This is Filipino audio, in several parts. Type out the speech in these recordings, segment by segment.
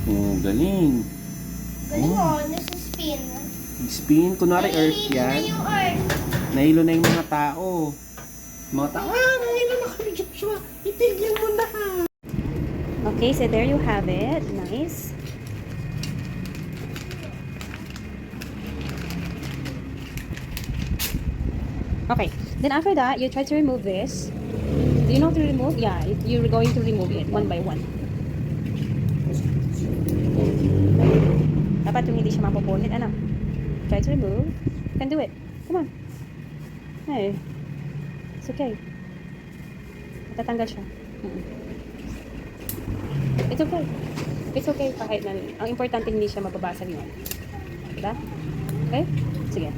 Oh, galing. Galing mo, nasa spin. Spin. Kunwari earth Nahihilo na yan. yung earth. Nahilo na yung mga tao. Mga tao, nahilo na kami, Yeshua. Itigil mo na. Okay, so there you have it. Nice. Okay, then after that, you try to remove this. Do you know how to remove? Yeah, you're going to remove it one by one. Dapat yung hindi siya mapupunit. Ano? Try to remove. You can do it. Come on. Hey. It's okay. Matatanggal siya. It's okay. It's okay kahit na. Ang importante hindi siya mababasag yun. Diba? Okay? Sige.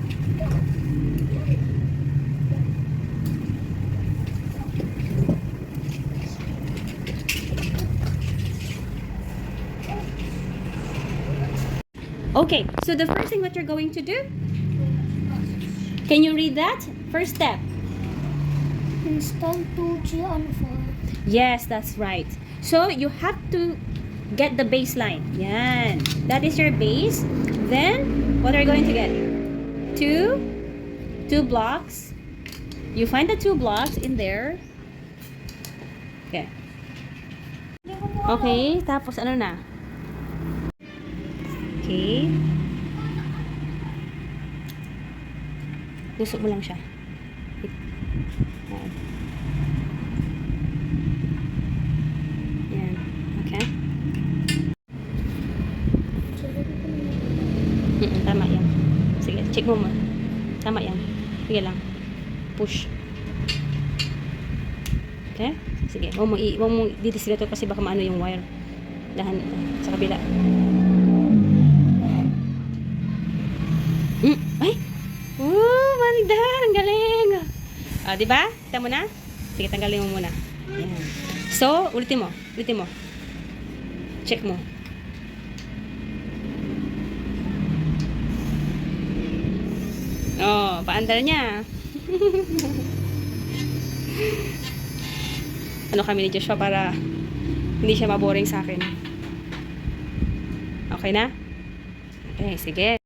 Okay, so the first thing that you're going to do, can you read that? First step. Install 2G on 4. Yes, that's right. So you have to get the baseline. Yan. That is your base. Then, what are you going to get? Two blocks. You find the 2 blocks in there. Okay. Okay, tapos ano na? Okay. Tusok mo lang siya. Yan. Okay. Tama yan. Sige, check mo mo. Tama yan. Sige lang. Push. Okay? Sige. Huwag mo didisila to kasi baka maano yung wire. Dahan sa kabila. Ay! Oh, manigdahan! Ang galing! Ah, diba? Kita mo na? Sige, tanggalin mo muna. Yan. So, ulitin mo. Ulitin mo. Check mo. Oh, paandar niya. Ano kami ni Joshua para hindi siya maboring sa akin. Okay na? Okay, sige.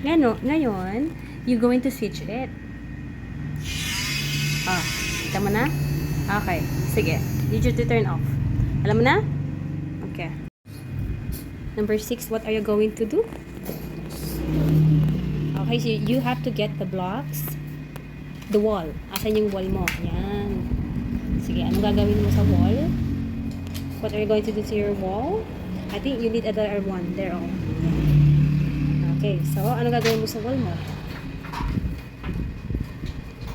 Ngayon, you're going to switch it. Ah, kita mo na? Okay, sige. You just turn off. Alam mo na? Okay. Number 6, what are you going to do? Okay, so you have to get the blocks. The wall. Asan yung wall mo? Yan. Sige, anong gagawin mo sa wall? What are you going to do to your wall? I think you need another one. There, oh. Okay, so ano gagawin mo sa wall mo?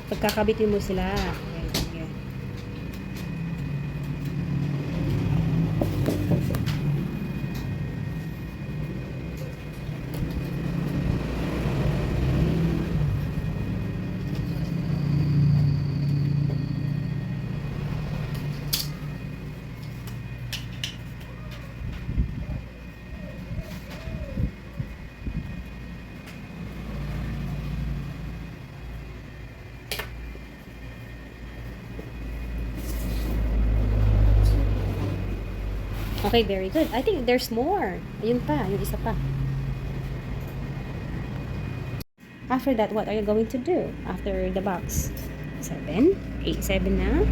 Pagkakabitin mo sila. Okay, sige. Okay, very good. I think there's more. Ayun pa, yung isa pa. After that, what are you going to do? After the box? 7. 8, 7 na.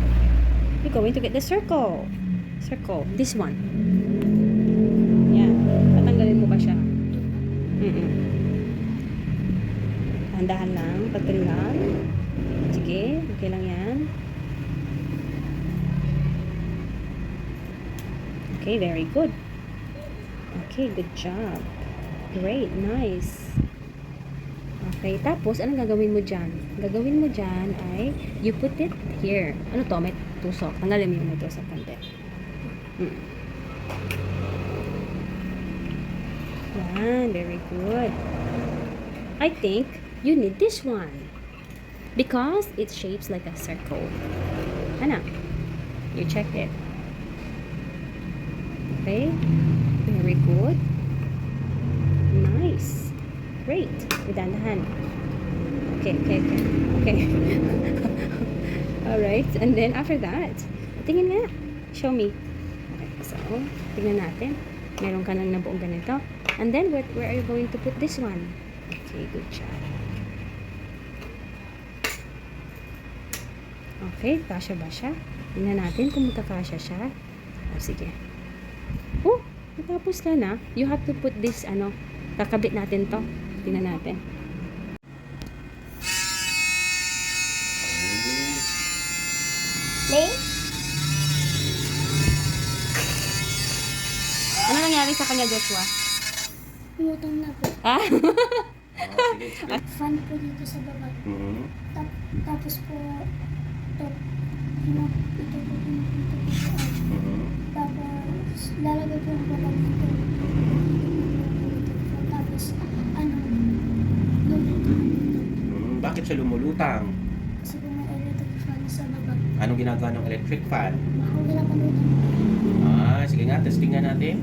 You're going to get the circle. Circle. This one. Yan. Tatanggalin mo ba siya? Dahan-dahan lang. Pagpin lang. Sige. Okay lang yan. Okay, very good. Okay, good job. Great, nice. Okay, tapos, anong gagawin mo dyan? Gagawin mo dyan ay, you put it here. Ano to? May tusok. Tanggalin mo yung may tusok. Yan, very good. I think you need this one. Because it shapes like a circle. Ano? You check it. Okay, very good. Nice. Great. Dahan-dahan. Okay. Alright, and then after that, tingin nga. Show me. Okay, so, tingnan natin. Meron ka nang nabuong ganito. And then, where are you going to put this one? Okay, good job. Okay, kasya ba siya? Tingnan natin kung magkakasya siya. O, sige. Oh, natapos ka na. You have to put this, kakabit natin to. Tingnan natin. May? Ano nangyari sa kanya, Joshua? Umutang na po. Ah? Sige, explain. Fan po dito sa baba. Mhm. Tapos po, ito po po. Mhm. Tapos, lalagay po yung balag dito. Tapos, lumutang. Bakit siya lumulutang? Kasi po may electric fan sa baba. Anong ginagawa ng electric fan? Ako ginapalutang. Sige nga, testing nga natin.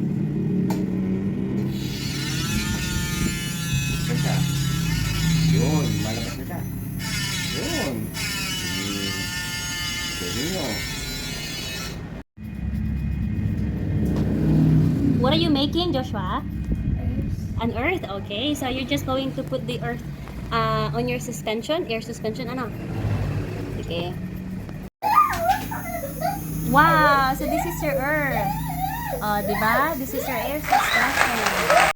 Saan siya? Yun, malabas na siya. Yun. Galing nyo. What are you making, Joshua? Earth. An earth, okay. So you're just going to put the earth on your suspension, air suspension, Okay. Wow, so this is your earth. Oh, diba? This is your air suspension.